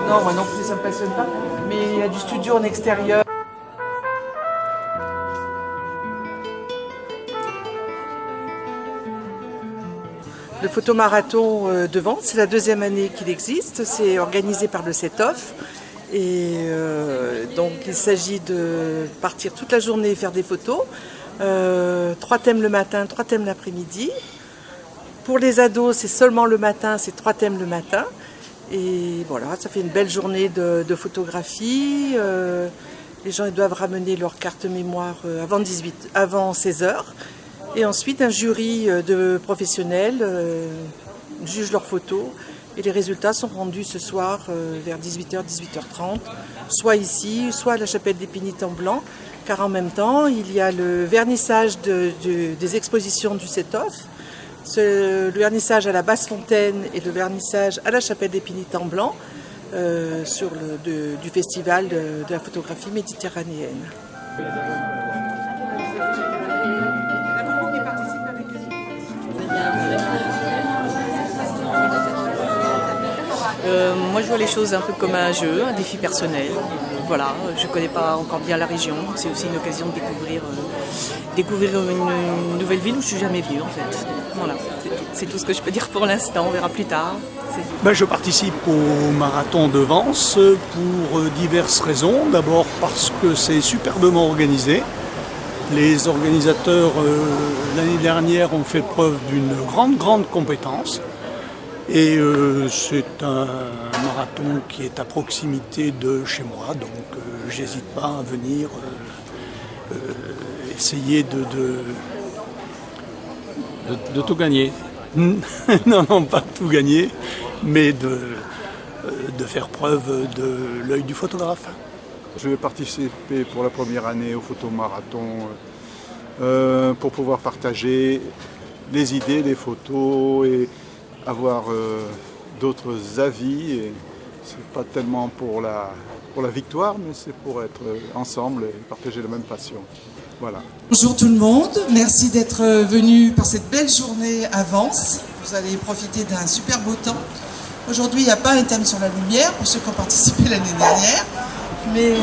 Non, moi non plus, ça me passionne pas. Mais il y a du studio en extérieur. Le photomarathon de Vence, c'est la deuxième année qu'il existe. C'est organisé par le CETOF. Et donc il s'agit de partir toute la journée et faire des photos. 3 thèmes le matin, 3 thèmes l'après-midi. Pour les ados, c'est seulement le matin, c'est 3 thèmes le matin. Et voilà, ça fait une belle journée de photographie. Les gens ils doivent ramener leur carte mémoire avant 16 h. Et ensuite, un jury de professionnels juge leurs photos. Et les résultats sont rendus ce soir vers 18 h, 18 h 30, soit ici, soit à la chapelle des Pénitents Blancs. Car en même temps, il y a le vernissage des expositions du CETOF. Le vernissage à la Basse-Fontaine et le vernissage à la chapelle des Pénitents Blancs du festival de la photographie méditerranéenne. Moi je vois les choses un peu comme un jeu, un défi personnel. Voilà, je ne connais pas encore bien la région, c'est aussi une occasion de découvrir une nouvelle ville où je ne suis jamais venue en fait. Voilà, c'est tout ce que je peux dire pour l'instant, on verra plus tard. Je participe au marathon de Vence pour diverses raisons. D'abord parce que c'est superbement organisé. Les organisateurs l'année dernière ont fait preuve d'une grande compétence. Et c'est un marathon qui est à proximité de chez moi, donc j'hésite pas à venir essayer de tout gagner. Non, pas tout gagner, mais de faire preuve de l'œil du photographe. Je vais participer pour la première année au photomarathon pour pouvoir partager les idées, les photos et avoir d'autres avis. Et c'est pas tellement pour la victoire, mais c'est pour être ensemble et partager la même passion. Voilà. Bonjour tout le monde, merci d'être venu par cette belle journée à Vence. Vous allez profiter d'un super beau temps. Aujourd'hui, il n'y a pas un thème sur la lumière pour ceux qui ont participé l'année dernière, mais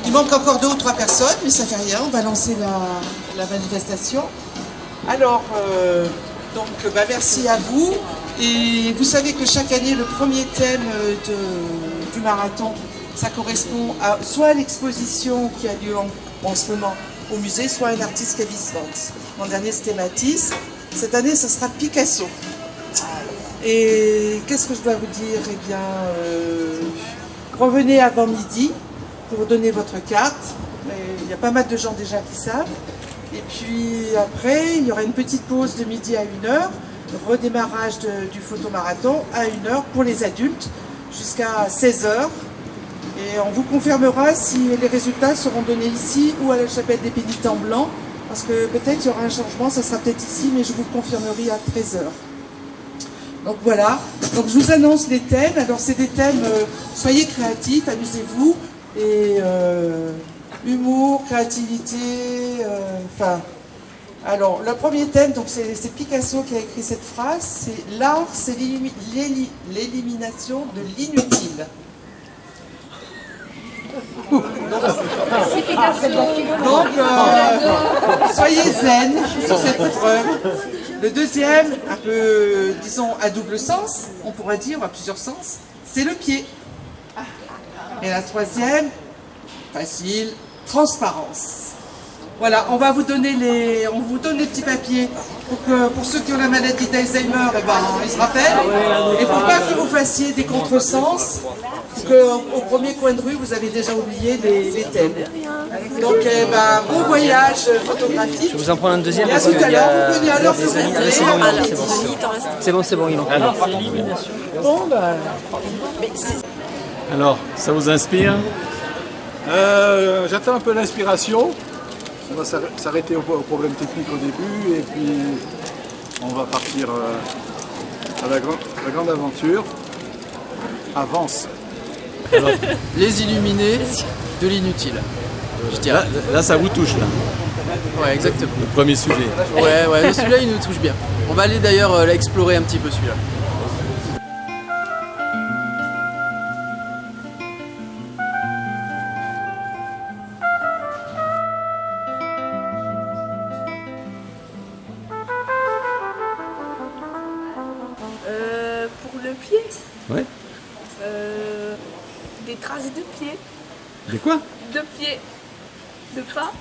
il manque encore 2 ou 3 personnes, mais ça fait rien, on va lancer la manifestation. Alors, merci à vous. Et vous savez que chaque année, le premier thème du marathon, ça correspond soit à l'exposition qui a lieu en ce moment au musée, soit à un artiste qui habite Vence. L'an dernier, c'était Matisse. Cette année, ce sera Picasso. Et qu'est-ce que je dois vous dire? Eh bien, revenez avant midi pour donner votre carte. Il y a pas mal de gens déjà qui savent. Et puis après, il y aura une petite pause de midi à 1 h, redémarrage du photomarathon à 1 h pour les adultes jusqu'à 16 h. Et on vous confirmera si les résultats seront donnés ici ou à la chapelle des Pénitents Blancs, parce que peut-être il y aura un changement, ça sera peut-être ici, mais je vous le confirmerai à 13 h. Donc voilà, donc je vous annonce les thèmes. Alors c'est des thèmes, soyez créatifs, amusez-vous, et humour, créativité, alors le premier thème, donc c'est Picasso qui a écrit cette phrase, c'est l'art, c'est l'élimination de l'inutile. Donc, soyez zen sur cette épreuve. Le deuxième, un peu, disons, à double sens, on pourrait dire, à plusieurs sens, c'est le pied. Et la troisième, facile, transparence. Voilà, on vous donne les petits papiers pour ceux qui ont la maladie d'Alzheimer, ils se rappellent. Et pour pas que vous fassiez des contresens, qu'au premier coin de rue, vous avez déjà oublié les thèmes. Donc, bon voyage photographique. Je vais vous en prendre un deuxième. Et à tout à l'heure, vous venez à l'heure que vous voulez. C'est bon, il en Alors, alors, ça vous inspire? J'attends un peu l'inspiration. On va s'arrêter au problème technique au début et puis on va partir à la grande aventure. Avance. Alors, les illuminés de l'inutile. Je dirais. Là, ça vous touche, là. Ouais, exactement. Le premier sujet. Ouais, celui-là, il nous touche bien. On va aller d'ailleurs l'explorer un petit peu, celui-là. traces de pieds. De quoi? De pieds. De pas.